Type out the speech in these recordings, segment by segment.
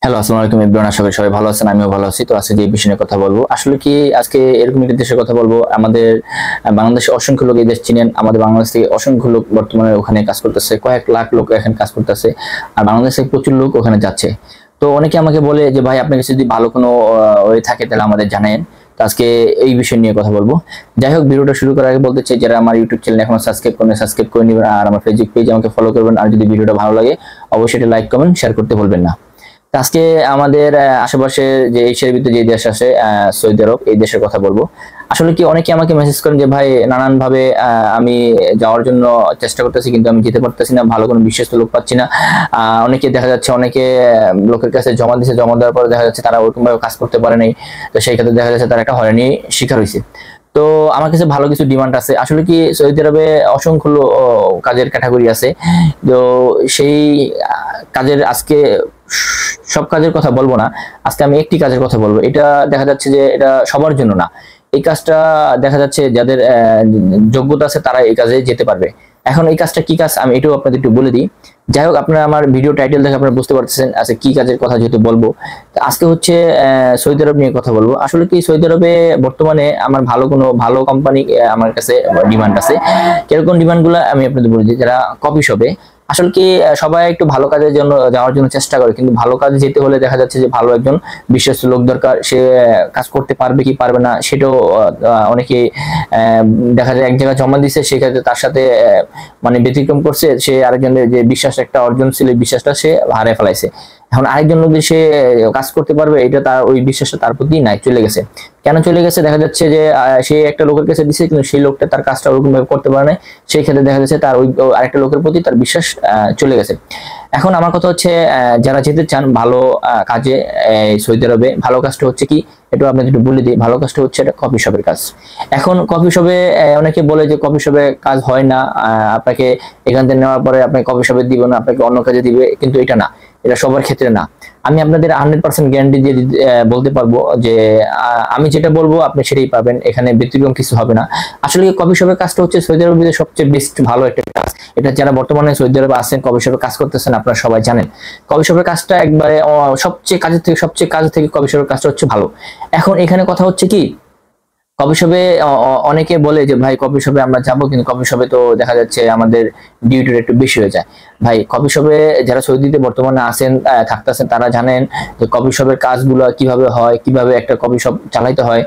Hello, আসসালামু আলাইকুম everyone. আশা করি সবাই ভালো আছেন, আমিও ভালো আছি। তো আজকে যে বিষয় নিয়ে কথা বলবো, আসলে কি আজকে এরকম একটি দেশের কথা বলবো। আমাদের বাংলাদেশে অসংখ্য লোক এই দেশ চিনেন। আমাদের বাংলাদেশ থেকে অসংখ্য লোক বর্তমানে ওখানে কাজ করতেছে, কয়েক লাখ লোক এখানে কাজ করতেছে, আর বাংলাদেশ থেকে প্রচুর লোক ওখানে যাচ্ছে। তো অনেকে আমাকে বলে যে ভাই, আপনার কাছে যদি ভালো কোনো ওয়ে থাকে তাহলে আমাদের জানায়েন। তো আজকে এই বিষয় নিয়ে কথা বলবো। যাই হোক, ভিডিওটা শুরু করার আগে বলতে চাই, যারা আমার ইউটিউব চ্যানেল এখনো সাবস্ক্রাইব করে নেবেন, আর আমার ফেসবুক পেজ আমাকে ফলো করবেন। আর যদি ভিডিওটা ভালো লাগে অবশ্যই এটা লাইক কমেন্ট শেয়ার করতে ভুলবেন না। আজকে আমাদের আশেপাশে যে এশিয়ার ভিতরে যে দেশ আছে সৌদি আরব, এই দেশের কথা বলবো। আসলে কি অনেকে আমাকে মেসেজ করেন যে ভাই, নানান ভাবে আমি যাওয়ার জন্য চেষ্টা করতেছি, কিন্তু আমি যেতে পারতেছি না, ভালো কোনো বিশ্বস্ত লোক পাচ্ছি না। অনেকে দেখা যাচ্ছে, অনেকে লোকের কাছে জমা দিয়েছে, জমা দেওয়ার পরে দেখা যাচ্ছে তারা ওরকম ভাবে কাজ করতে পারে নাই। তো সেই ক্ষেত্রে দেখা যাচ্ছে তারা একটা হয়রানির শিকার হয়েছে। তো আমার কাছে ভালো কিছু ডিমান্ড আছে। আসলে কি সৌদি আরবে অসংখ্য কাজের ক্যাটাগরি আছে। তো সেই কাজের আজকে সব কাজের কথা বলবো না, আজকে আমি একটি কাজের কথা বলবো। এটা দেখা যাচ্ছে যে এটা সবার জন্য না। এই কাজটা দেখা যাচ্ছে যাদের যোগ্যতা আছে তারা এই কাজে যেতে পারবে। এখন এই কাজটা কি কাজ আমি এটাও আপনাদের একটু বলে দিই। যাই হোক, আপনারা আমার ভিডিও টাইটেল দেখে আপনারা বুঝতে পারতেছেন আজকে কি কাজের কথা যেহেতু বলবো। আজকে হচ্ছে সৌদি আরব নিয়ে কথা বলবো। আসলে কি সৌদি আরবে বর্তমানে আমার ভালো কোম্পানি আমার কাছে ডিমান্ড আছে। কিরকম ডিমান্ড গুলো আমি আপনাদের বলে দিই। যারা কফি শপে, আসলে কি সবাই একটু ভালো কাজের জন্য যাওয়ার জন্য চেষ্টা করে, কিন্তু ভালো কাজে যেতে হলে দেখা যাচ্ছে যে ভালো একজন বিশ্বস্ত লোক দরকার। সে কাজ করতে পারবে কি পারবে না সেটাও অনেকে দেখা যায় এক জায়গায় জমা দিচ্ছে, সেক্ষেত্রে তার সাথে মানে ব্যতিক্রম করছে, সে আরেকজনের যে বিশ্বাস একটা অর্জন ছিল বিশ্বাসটা সে হারিয়ে ফেলাইছে। এখন আরেকজন লোক যে সে কাজ করতে পারবে, এটা তার ওই বিশ্বাসটা তার প্রতি নাই, চলে গেছে। কেন চলে গেছে? দেখা যাচ্ছে যে সে একটা লোকের কাছে দিচ্ছে, কিন্তু সেই লোকটা তার কাজটা ওরকম ভাবে করতে পারে না। সেই ক্ষেত্রে দেখা যাচ্ছে তার ওই আরেকটা লোকের প্রতি তার বিশ্বাস চলে গেছে। এখন আমার কথা হচ্ছে, যারা যেতে চান ভালো কাজে সৌদি আরবে, ভালো কাজটা হচ্ছে কি এটা আপনাদের একটু বলে দিই। ভালো কাজটা হচ্ছে এটা কফি শপের কাজ। এখন কফি শপে অনেকে বলে যে কফি শপে কাজ হয় না, আপনাকে এখান থেকে নেওয়ার পরে আপনাকে কফি শপে দিবে না, আপনাকে অন্য কাজে দিবে, কিন্তু এটা না, এটা সবার ক্ষেত্রে না। আমি আপনাদের 100% গ্যারান্টি দিয়ে বলতে পারবো যে আমি যেটা বলবো আপনি সেটাই পাবেন, এখানে ব্যতিক্রম কিছু হবে না। আসলে কফি শপের কাজটা হচ্ছে সৌদি আরবের সবচেয়ে বেস্ট ভালো একটা কাজ। এটা যারা বর্তমানে সৌদি আরবে আছেন, কফি শপে কাজ করতেছেন, আপনারা সবাই জানেন কফি শপের কাজটা একবারে সবচেয়ে কাজ থেকে কফি শপের কাজটা হচ্ছে ভালো। এখন এখানে কথা হচ্ছে কি, কফি শপে অনেকে বলে যে ভাই কফি শপে আমরা যাবো, কিন্তু কফি শপে তো দেখা যাচ্ছে আমাদের ডিউটিটা একটু বেশি হয়ে যায়। ভাই কফি শপে যারা সৌদিতে বর্তমানে আছেন থাকতেছেন তারা জানেন যে কফি শপের কাজগুলো কিভাবে হয়, কিভাবে একটা কফি শপ চালাইতে হয়,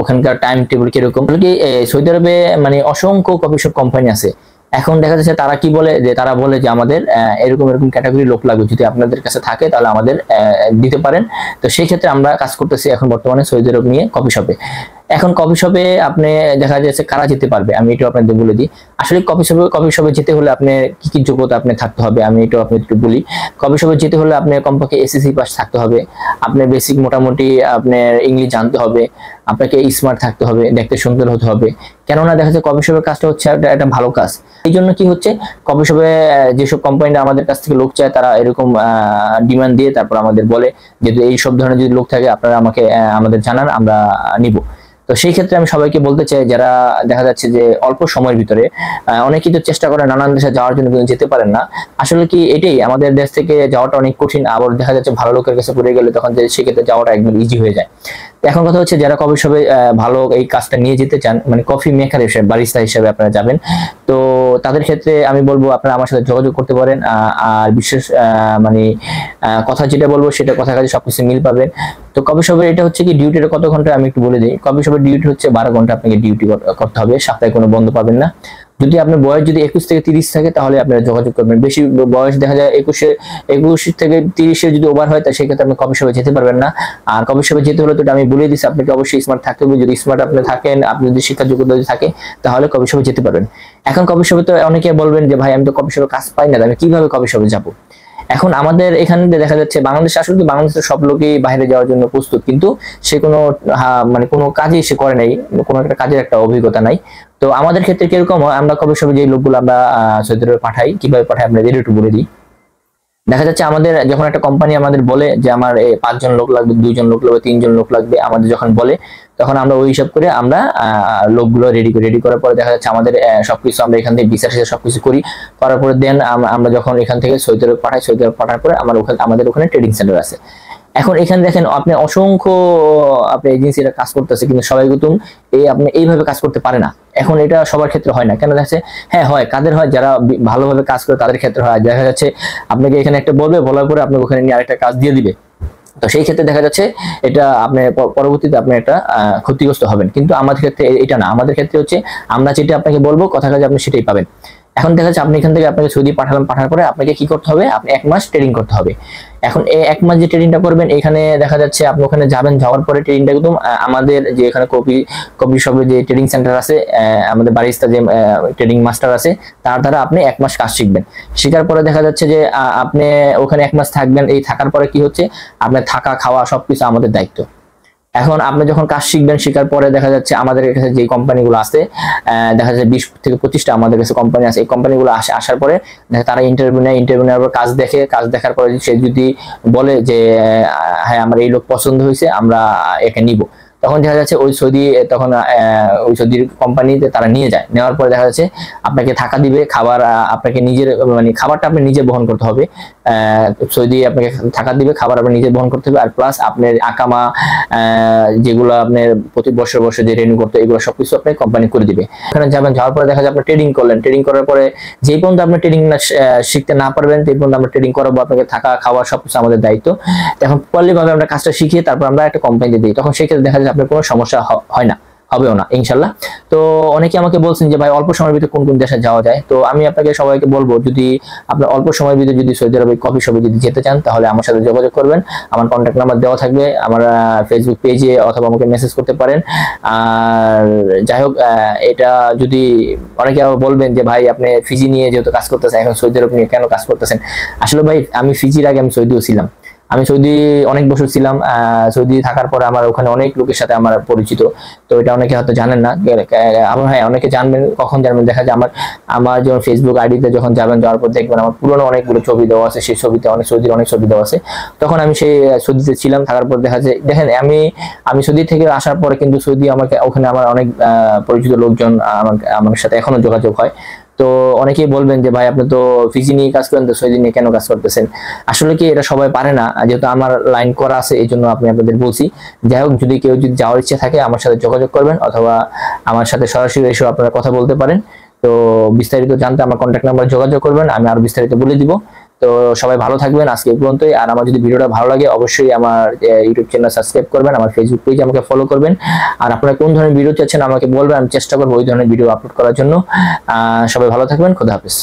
ওখানকার টাইম টেবিল কিরকম। কি সৌদি আরবে মানে অসংখ্য কফি শপ কোম্পানি আছে। এখন দেখা যাচ্ছে তারা কি বলে, যে তারা বলে যে আমাদের এরকম এরকম ক্যাটাগরি লোক লাগবে, যদি আপনাদের কাছে থাকে তাহলে আমাদের দিতে পারেন। তো সেই ক্ষেত্রে আমরা কাজ করতেছি এখন বর্তমানে সৌদি আরব নিয়ে কফি শপে। এখন কফি শপে আপনি দেখা যাচ্ছে কারা যেতে পারবে আমি এটাও আপনাদের বলে দিই। আসলে কফি শপে যেতে হলে আপনি কি কি যোগ্যতা আপনি থাকতে হবে আমি এটাও আপনাদের একটু বলি। কফি শপে যেতে হলে আপনি কমপক্ষে এসএসসি পাস থাকতে হবে, আপনার বেসিক মোটামুটি আপনার ইংলিশ জানতে হবে, আপনাকে স্মার্ট থাকতে হবে, দেখতে সুন্দর হতে হবে। কেননা দেখা যাচ্ছে কফি শপের কাজটা হচ্ছে একটা ভালো কাজ। এই জন্য কি হচ্ছে, কফি শপে যেসব কোম্পানিরা আমাদের কাছ থেকে লোক চায় তারা এরকম ডিমান্ড দিয়ে তারপর আমাদের বলে যে এই সব ধরনের যদি লোক থাকে আপনারা আমাদের জানান, আমরা নিব। তো সেই ক্ষেত্রে আমি সবাইকে বলতে চাই, যারা দেখা যাচ্ছে যে অল্প সময়ের ভিতরে অনেকেই তো চেষ্টা করে নানান দেশে যাওয়ার জন্য, কিন্তু যেতে পারেন না। আসলে কি এটাই, আমাদের দেশ থেকে যাওয়াটা অনেক কঠিন, আবার দেখা যাচ্ছে ভালো লোকের কাছে পড়ে গেলে তখন সেক্ষেত্রে যাওয়াটা একদম ইজি হয়ে যায়। এখন কথা হচ্ছে, যারা কফি শপে ভালো এই কাজটা নিয়ে যেতে চান, মানে কফি মেকার হিসেবে, বারিস্তা হিসেবে আপনারা যাবেন, তো তাদের ক্ষেত্রে আমি বলবো আপনারা আমার সাথে যোগাযোগ করতে পারেন। আর বিশেষ মানে কথা যেটা বলবো সেটা কথা কাজে সবকিছু মিল পাবেন। তো কফি শপের এটা হচ্ছে কি ডিউটিটা কত ঘন্টা আমি একটু বলে দিই। কফি শপের ডিউটি হচ্ছে 12 ঘন্টা আপনাকে ডিউটি করতে হবে, সপ্তাহে কোনো বন্ধ পাবেন না। যদি আপনার বয়স যদি 21 থেকে 30 থাকে তাহলে আপনারা যোগাযোগ করবেন। বেশি বয়স দেখা যায় 21 থেকে 30 যদি ওভার হয়, তা সেক্ষেত্রে আপনি কফি শপে যেতে পারবেন না। আর কফি শপে যেতে হলে তো আমি বলে দিচ্ছি, আপনাকে অবশ্যই স্মার্ট থাকতে হবে। যদি স্মার্ট আপনি থাকেন, আপনি যদি শিক্ষার যোগ্যতা থাকে তাহলে কফি শপে যেতে পারবেন। এখন কফি শপে তো অনেকে বলবেন যে ভাই আমি তো কফি শপে কাজ পাই না, আমি কিভাবে কফি শপে যাবো? এখন আমাদের এখানে দেখা যাচ্ছে বাংলাদেশে, আসলে বাংলাদেশের সব লোকই বাইরে যাওয়ার জন্য প্রস্তুত, কিন্তু সে কোনো মানে কোনো কাজই সে করে নাই, কোনো একটা কাজের একটা অভিজ্ঞতা নাই। তো আমাদের ক্ষেত্রে কিরকম হয়, আমরা কফি শপে যে লোকগুলো আমরা সৌদি আরবে পাঠাই, কিভাবে পাঠাই আপনাদের একটু বলে দিই। দেখা যাচ্ছে আমাদের যখন একটা কোম্পানি আমাদের বলে যে আমার 5 জন লোক লাগবে, 2 জন লোক লাগবে, 3 জন লোক লাগবে, আমাদের যখন বলে তখন আমরা ওই হিসাব করে আমরা লোকগুলো রেডি করার পরে দেখা যাচ্ছে আমাদের সবকিছু আমরা এখান থেকে ভিসা সবকিছু করার পরে দেন আমরা যখন এখান থেকে সৌদি আরব পাঠাই, সৌদি আরব পাঠার পরে আমাদের ওখানে ট্রেডিং সেন্টার আছে। এখন এখানে দেখেন আপনি অসংখ্য আপনি এজেন্সিরা কাজ করতেছে, কিন্তু সবাই কিন্তু আপনি এইভাবে কাজ করতে পারে না। এখন এটা সবার ক্ষেত্রে হয় না, কেন দেখা যাচ্ছে হ্যাঁ হয়, কাদের হয়, যারা ভালোভাবে কাজ করে তাদের ক্ষেত্রে হয়। দেখা যাচ্ছে আপনাকে এখানে একটা বলবে, বলার পরে আপনাকে ওখানে নিয়ে আরেকটা কাজ দিয়ে দিবে। তো সেই ক্ষেত্রে দেখা যাচ্ছে এটা আপনি পরবর্তীতে আপনি একটা ক্ষতিগ্রস্ত হবেন। কিন্তু আমাদের ক্ষেত্রে এটা না, আমাদের ক্ষেত্রে হচ্ছে আমরা যেটা আপনাকে বলবো কথা কাজে আপনি সেটাই পাবেন। এখন দেখা যাচ্ছে আপনি এখান থেকে আপনাকে সৌদি পাঠালাম, পাঠানোর পরে আপনাকে কি করতে হবে, আপনি 1 মাস ট্রেনিং করতে হবে। এখন এই 1 মাস যে ট্রেনিংটা করবেন, এখানে দেখা যাচ্ছে আপনি ওখানে যাবেন, যাওয়ার পরে ট্রেনিংটা কিন্তু আমাদের যে এখানে কপি শপে যে ট্রেনিং সেন্টার আছে, আমাদের বারিস্তা যে ট্রেনিং মাস্টার আছে, তার দ্বারা আপনি 1 মাস কাজ শিখবেন। শেখার পরে দেখা যাচ্ছে যে আপনি ওখানে 1 মাস থাকবেন। এই থাকার পরে কি হচ্ছে, আপনার থাকা খাওয়া সবকিছু আমাদের দায়িত্ব। এখন আপনি যখন কাজ শিখবেন, শেখার পরে দেখা যাচ্ছে আমাদের কাছে যে কোম্পানিগুলো আছে, দেখা যাচ্ছে 20 থেকে 25টা আমাদের কাছে কোম্পানি আছে। এই কোম্পানিগুলো আসার পরে তারা ইন্টারভিউ নেয়, ইন্টারভিউ নেওয়ার পর কাজ দেখে, কাজ দেখার পরে সে যদি বলে যে হ্যাঁ আমার এই লোক পছন্দ হয়েছে, আমরা একে নিব, তখন দেখা যাচ্ছে ওই সৌদির কোম্পানিতে তারা নিয়ে যায়। নেওয়ার পরে দেখা যাচ্ছে আপনাকে থাকা দিবে, খাবার আপনাকে নিজের মানে খাবারটা আপনি নিজে বহন করতে হবে। সৌদি আপনাকে থাকা দিবে, খাবার আপনি নিজে বহন করতে হবে। আর প্লাস আপনার আকামা যেগুলো আপনার প্রতি বছর যে রিনিউ করতে, এগুলো সবকিছু আপনি কোম্পানি করে দিবে। ওখানে যাবেন, যাওয়ার পরে দেখা যায় আপনি ট্রেডিং করলেন, ট্রেডিং করার পরে যে পর্যন্ত আপনি ট্রেডিং শিখতে না পারবেন সেই পর্যন্ত আমরা ট্রেডিং করাবো, আপনাকে থাকা খাওয়া সবকিছু আমাদের দায়িত্ব। এখন প্রপারলি ভাবে আমরা কাজটা শিখিয়ে তারপর আমরা একটা কোম্পানিতে দিই, তখন সেক্ষেত্রে দেখা যায় আপনার কোনো সমস্যা হয় না, হবেও না ইনশাল্লাহ। তো অনেকে আমাকে বলছেন যে ভাই অল্প সময়ের ভিতরে কোন কোন দেশে যাওয়া যায়, তো আমি আপনাকে সবাইকে বলবো যদি আপনার অল্প সময়ের ভিতরে যদি সৌদি আরবে কফি শপে যদি যেতে চান, তাহলে আমার সাথে যোগাযোগ করবেন। আমার কন্ট্যাক্ট নাম্বার দেওয়া থাকবে আমার ফেসবুক পেজে, অথবা আমাকে মেসেজ করতে পারেন। আর যাই হোক, এটা যদি অনেকে আবার বলবেন যে ভাই আপনি ফিজি নিয়ে যেহেতু কাজ করতেছেন, এখন সৌদি আরব নিয়ে কেন কাজ করতেছেন। আসলে ভাই আমি ফিজির আগে আমি সৌদিও ছিলাম, আমি সৌদি অনেক বছর ছিলাম। সৌদি থাকার পরে আমার ওখানে অনেক লোকের সাথে আমার পরিচিত, তো এটা অনেকে হয়তো জানেন না। আবার হ্যাঁ, অনেকে জানবেন, কখন জানবেন, দেখা যায় আমার যখন ফেসবুক আইডিতে যখন যাবেন, যাওয়ার পর দেখবেন আমার পুরনো অনেকগুলো ছবি দেওয়া আছে, সেই ছবিতে সৌদির অনেক ছবি দেওয়া আছে। তখন আমি সেই সৌদিতে ছিলাম, থাকার পর দেখা যায় দেখেন আমি সৌদি থেকে আসার পরে কিন্তু সৌদি আমাকে ওখানে আমার অনেক পরিচিত লোকজন আমার সাথে এখনো যোগাযোগ হয়। তো অনেকেই বলবেন যে ভাই আপনি তো ফিজি নিয়ে কাজ করেন, তো সৌদি নিয়ে কেন কাজ করতেছেন। আসলে কি এটা সবাই পারে না, যেহেতু আমার লাইন করা আছে এই জন্য আপনাদের বলছি। যাই হোক, যদি কেউ যাওয়ার ইচ্ছে থাকে আমার সাথে যোগাযোগ করবেন, অথবা আমার সাথে সরাসরি এসে আপনারা কথা বলতে পারেন। তো বিস্তারিত জানতে আমার কন্ট্যাক্ট নাম্বার যোগাযোগ করবেন, আমি আরো বিস্তারিত বলে দিব। তো সবাই ভালো থাকবেন, আজকে এই পর্যন্তই। আর আমার যদি ভিডিওটা ভালো লাগে অবশ্যই আমার ইউটিউব চ্যানেল সাবস্ক্রাইব করবেন, আমার ফেসবুক পেজ আমাকে ফলো করবেন। আর আপনারা কোন ধরনের ভিডিও চাচ্ছেন আমাকে বলবেন, আমি চেষ্টা করবো ওই ধরনের ভিডিও আপলোড করার জন্য। সবাই ভালো থাকবেন, খোদা হাফেজ।